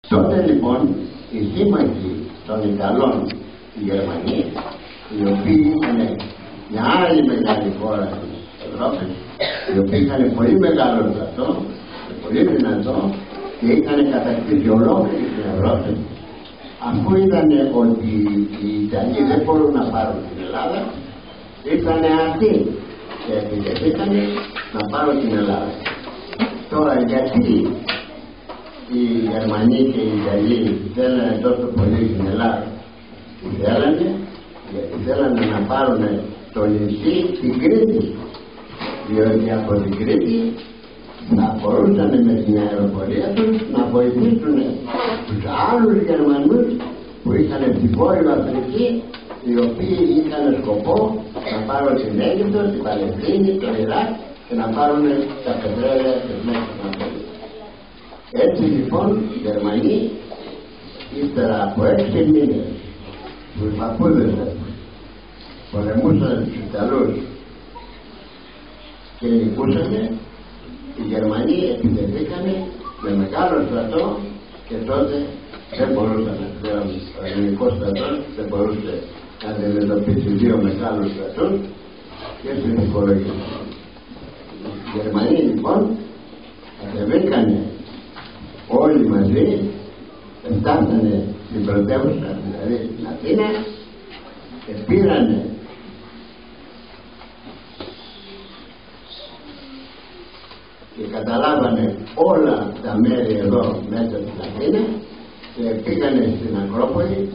Τότε λοιπόν οι σύμμαχοι των Ιταλών, οι Γερμανοί, οι οποίοι είχαν μια άλλη μεγάλη χώρα της Ευρώπης, οι οποίοι είχαν πολύ μεγάλο στρατό, πολύ δυνατό και είχαν κατακτήσει ολόκληρη την Ευρώπη, αφού είδαν ότι οι Ιταλοί δεν μπορούν να πάρουν την Ελλάδα, ήρθαν αυτοί και επιτεθήκαν να πάρουν την Ελλάδα. Τώρα γιατί οι Γερμανοί και οι Ιταλοί θέλανε τόσο πολύ την Ελλάδα? Γιατί θέλανε να πάρουν το νησί στην Κρήτη, διότι από την Κρήτη να μπορούσαν με την αεροπορία τους να βοηθήσουν τους άλλους Γερμανούς που είχαν στην Βόρειο Αφρική, οι οποίοι είχαν σκοπό να πάρουν την Αίγυπτο, την Παλαιστίνη, το Ιράκ και να πάρουν τα πετρέλαια της Μέσης Ανατολής. Έτσι λοιπόν οι Γερμανοί, ύστερα από 6 μήνες τους παππούδες πολεμούσαν τους Ιταλούς και νικούσανε, οι Γερμανοί επιτεθήκανε με μεγάλο στρατό και τότε δεν μπορούσαν πλέον, ο ελληνικός στρατός δεν μπορούσε να αντιμετωπίσει δύο μεγάλους στρατούς και στην οικολογία. Οι Γερμανοί λοιπόν κατεβήκανε όλοι μαζί, φτάσανε στην πρωτεύουσα, δηλαδή στην Αθήνα, και πήρανε και καταλάβανε όλα τα μέρη εδώ μέσα στην Αθήνα και πήγανε στην Ακρόπολη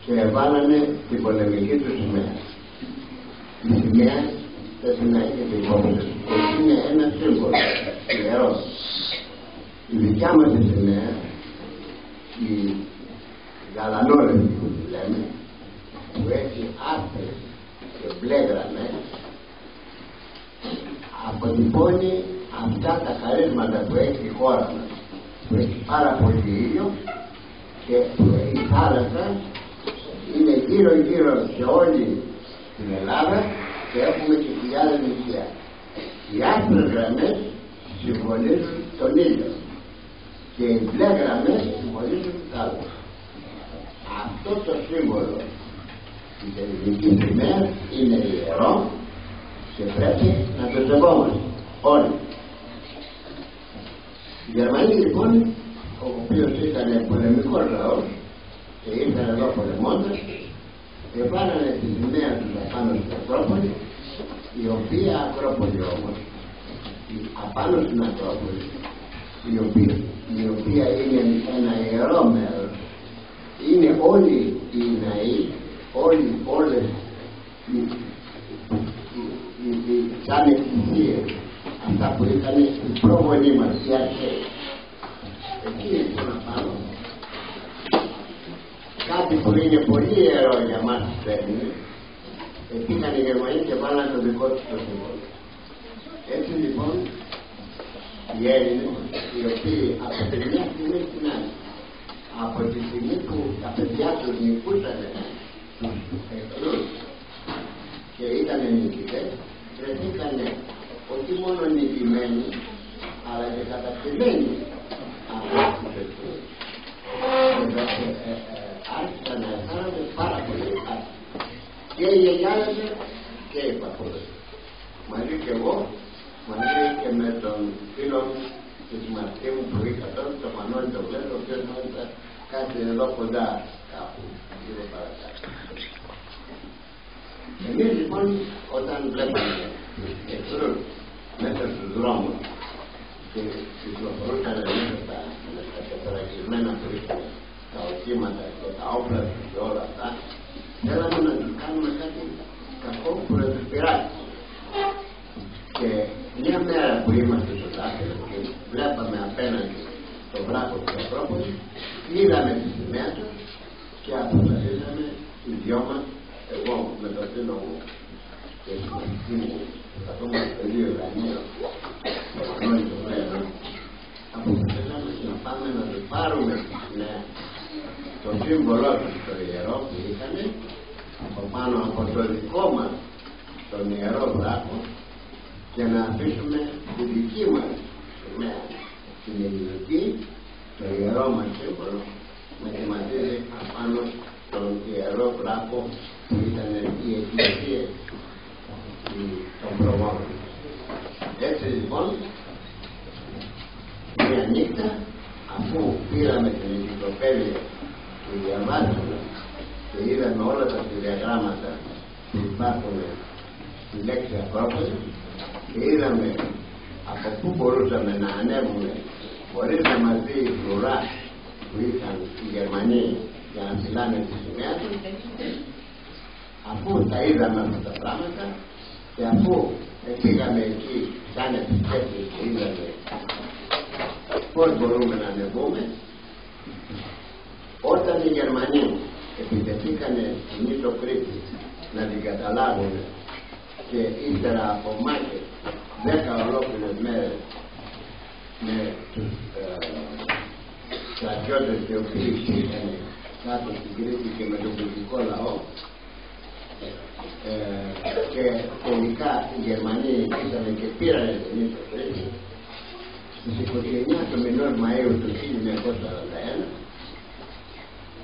και βάλανε την πολεμική του σημαία. Η σημαία πρέπει να έχετε υπόψη ότι είναι ένα σύμβολο ιερό. Η δικιά μας σημαία, η γαλανόλευκη που λέμε, που έχει άσπρες και μπλε γραμμές, αποτυπώνει αυτά τα χαρίσματα που έχει η χώρα μας, που έχει πάρα πολύ ήλιο και που η θάλασσα είναι γύρω γύρω σε όλη την Ελλάδα και έχουμε και χιλιάδες νησιά. Οι άσπρες γραμμές συμβολίζουν τον ήλιο και οι μπλε γραμμές συμβολίζουν την θάλασσα. Αυτό το σύμβολο της ελληνικής σημαίας είναι ιερό και πρέπει να το σεβόμαστε όλοι. Οι Γερμανοί λοιπόν, ο οποίος ήταν πολεμικός λαός και ήρθαν εδώ πολεμώντας, εβάλανε τη σημαία τους απάνω στην Ακρόπολη, η οποία Ακρόπολη όμως, απάνω στην Ακρόπολη, η οποία είναι ένα ιερό μέρος, είναι όλοι οι ναοί, όλες σαν εκκλησίες, αυτά που ήταν οι πρόγονοι μας, οι αρχαίοι. Εκεί είναι να πάνω κάτι που είναι πολύ ιερό για μας τους Έλληνες. Πήγαν οι Γερμανοί και βάλαν το δικό τους το σύμβολο. Έτσι λοιπόν οι Έλληνες, οι οποίοι από τη μια στιγμή στην άλλη, από τη στιγμή που τα παιδιά τους νικούσαν τους εχθρούς και ήταν νικητές, βρεθήκανε όχι μόνο νικημένοι αλλά και κατακτημένοι από τους εχθρούς. Άρχισαν να αισθάνονται πάρα πολύ άσχημα και οι γιαγιάδες και οι παππούδες. Μαζί και εγώ, μαζί και με τον φίλο μου και τη μαθητή μου που είχα τώρα, το Μανώλη το Βλέτο, ο οποίος μάλιστα κάτι εδώ κοντά κάπου, λίγο παρακάτω. Εμείς λοιπόν όταν βλέπαμε τους εχθρούς μέσα στους δρόμους και κυκλοφορούσαν μέσα στα τετραγυρμένα που είχαν τα οχήματα και τα όπλα τους και όλα αυτά, θέλαμε να τους κάνουμε κάτι κακό που να τους πειράξει. Και μια μέρα που είμαστε στο δάχτυλο και βλέπαμε απέναντι το βράχο της Ακρόπολης, είδαμε τη σημαία τους και αποφασίσαμε οι δυο μας, εγώ με το φίλο μου και τη μαθητή μου, καθόμαστε το ίδιο δανείο, το Μανώλη το Βλέτο, αποφασίσαμε να πάμε να τους πάρουμε το σύμβολό τους, το ιερό που είχαν, από πάνω από το δικό μας τον ιερό βράχο, και να αφήσουμε τη δική μας σημαία, την ελληνική, το ιερό μας σύμβολο μετηματίζει απάνω τον ιερό βράχο που ήταν η εκκλησία των προγόνων. Έτσι λοιπόν, μια νύχτα, αφού πήραμε την εγκυκλοπαίδεια που διαβάζαμε και είδαμε όλα τα διαγράμματα που υπάρχουν στη λέξη Ακρόπολη και είδαμε από πού μπορούσαμε να ανέβουμε χωρίς να μας δει η φρουρά που είχαν οι Γερμανοί για να φυλάνε τη σημαία τους, αφού τα είδαμε αυτά τα πράγματα και αφού πήγαμε εκεί σαν επισκέπτες και είδαμε πώς μπορούμε να ανεβούμε, όταν οι Γερμανοί επιτεθήκανε στην Νήσο Κρήτη να την καταλάβουν και ύστερα από μάχες 10 ολόκληρες μέρες με τους στρατιώτες οι οποίοι είχαν κάτω στην Κρήτη και με τον κριτικό λαό, και τελικά οι Γερμανοί ήρθαν και πήρανε την Νήσο Κρήτη στις 29 του μηνός Μαΐου του 1941,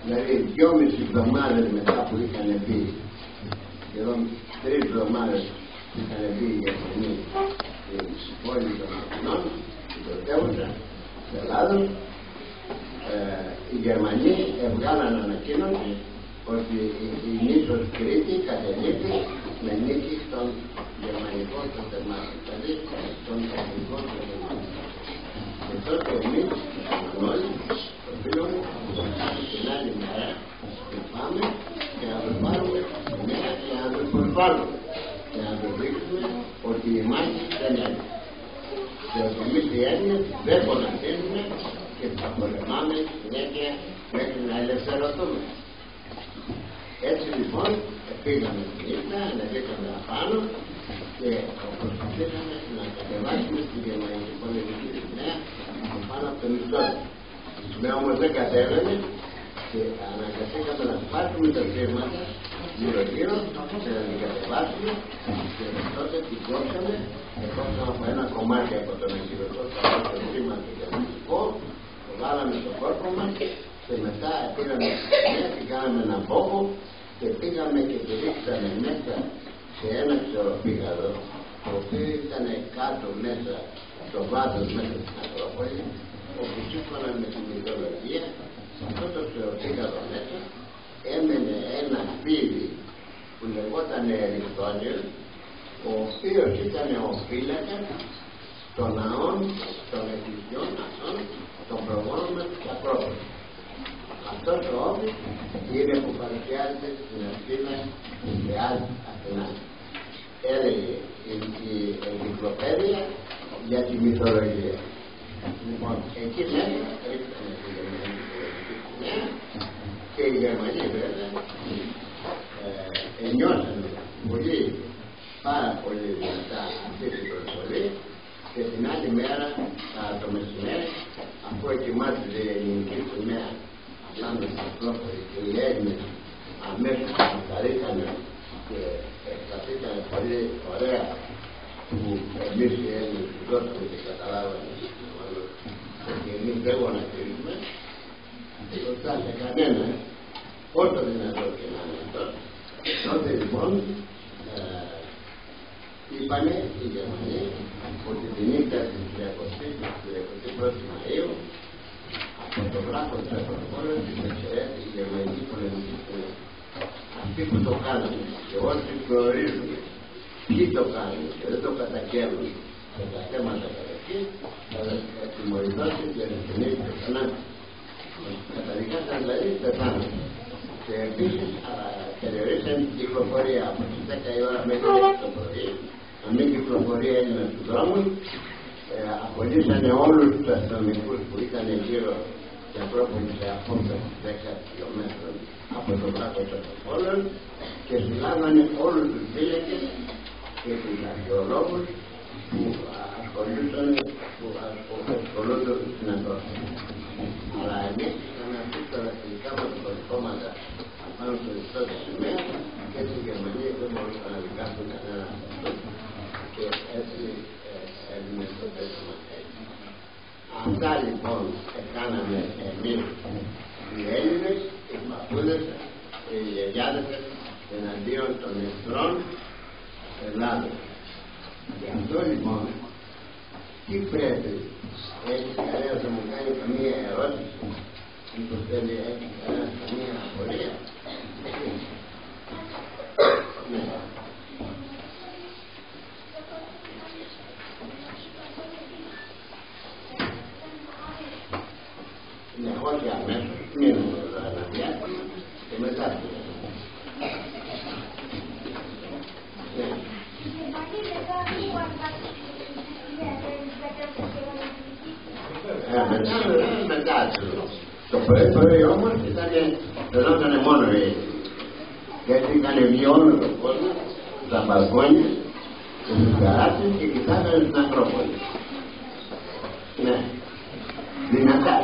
δηλαδή 2,5 εβδομάδες μετά που είχαν μπει, σχεδόν 3 εβδομάδες που είχαν μπει οι Γερμανοί στην πόλη των Αθηνών, στην πρωτεύουσα της Ελλάδος, οι Γερμανοί έβγαλαν ανακοίνωση ότι η Νήσος Κρήτη κατελήφθη με νίκη των γερμανικών στρατευμάτων, δηλαδή των εθνικών στρατευμάτων. Και τότε εμείς όλοι οφείλουμε την άλλη μέρα να πάμε και να τους πάρουμε νέα και να τους προσβάλλουμε και να τους δείξουμε ότι η μάχη δεν είναι. Και ότι εμείς οι Έλληνες δεν μπορούμε να αφήνουμε και θα πολεμάμε συνέχεια μέχρι να ελευθερωθούμε. Έτσι λοιπόν πήγαμε στη νύχτα, ανεβήκαμε απάνω και προσπαθήσαμε να κατεβάσουμε στη γερμανική πολεμική σημαία από πάνω από το μισθό. Η σημαία όμως δεν κατέβαινε και αναγκαστήκαμε να σπάσουμε τα σύρματα γύρω-γύρω και να την κατεβάσουμε και τότε την κόψαμε και κόψαμε από ένα κομμάτι από τον εγκυρωτό το σήμα του γερμανικό, το βάλαμε στο κόρπο μας και μετά πήραμε και κάναμε έναν πόχο και πήγαμε και τη ρίξαμε μέσα σε ένα ξεροπήγαδο το οποίο ήταν κάτω μέσα στο βάθος μέσα στην Ακρόπολη, όπου σύμφωνα με τη μυθολογία σε αυτό το ξεροπήγαδο μέσα έμενε ένα σπίτι που λεγόταν Ερυθρόνιος, ο οποίος ήταν ο φύλακας των ναών, των εκκλησιών αυτών, των προγόνων μας της Ακρόπολης. Αυτός ο όφης είναι που παρουσιάζεται στην Αθήνα του Θεάς Αθηνάς. Έλεγε η εγκυκλοπαίδεια για τη μυθολογία. Λοιπόν, εκεί μέσα ρίξαμε τη γερμανική σημαία και οι Γερμανοί βέβαια νιώσανε πολύ, πάρα πολύ δυνατά αυτή την προσβολή και την άλλη μέρα το μεσημέρι, αφού ετοιμάζεται η ελληνική σημαία απάνω στην Ακρόπολη και οι Έλληνες αμέσως καθαρίσανε και καθίσανε πολύ ωραία που εμείς οι Έλληνες τους δώσαμε και καταλάβαμε ότι εμείς δεν γονατίζουμε, δεν ρωτάτε κανένα όσο δυνατό και να είναι αυτό. Τότε λοιπόν είπανε οι Γερμανοί ότι τη νύχτα της 21η Μαΐου από το βράχο της Ακροπόλεως της εξαιρέθη η γερμανική πολεμική σημαία. Αυτοί που το κάνουν και όσοι γνωρίζουν ποιοι το κάνουν και δεν το καταγγέλνουν σε τα θέματα καταρχήν θα τιμωρηθούν και ρευθυνείς και θανάτου. Καταδικάσαν δηλαδή πεθάνουν. Και επίσης περιορίσαν την κυκλοφορία από τις 10 η ώρα μέχρι το πρωί, να μην κυκλοφορεί Έλληνας στους δρόμους. Απολύσανε όλους τους αστυνομικούς που ήταν γύρω στην Ακρόπολη σε απόσταση 10 χιλιόμετρων από το βράχο της Ακροπόλεως και συλλάβανε όλους τους φύλακες και τους αρχαιολόγους που ασχολούνται στην Ακρόπολη. Αλλά εμείς είχαμε αφήσει τα δακτυλικά μας κόμματα απάνω στο ιστό της σημαίας και έτσι οι Γερμανοί δεν μπορούσαν να δικάσουν κανένα και έτσι έμεινε στο τέλος μας έτσι. Αυτά λοιπόν έκαναν κάνουμε εμείς οι Έλληνες, οι παππούδες, οι γιαγιάδες εναντίον των εχθρών Ελλάδος. Γι' αυτό λοιπόν, τι πρέπει, έχει κανένας να μου κάνει καμία ερώτηση, μήπως θέλει, έχει κανένας καμία απορία? Ναι. Ναι, όχι αμέσως, μείνουμε εδώ ένα διάστημα και μετά. Ναι. Μετά το πρωί όμως ήταν μόνο γιατί είχαν βγει όλο το κόσμο στα μπαλκόνια και στους τεράστιες και κοιτάγανε στην Ακρόπολη. Ναι, δυνατά.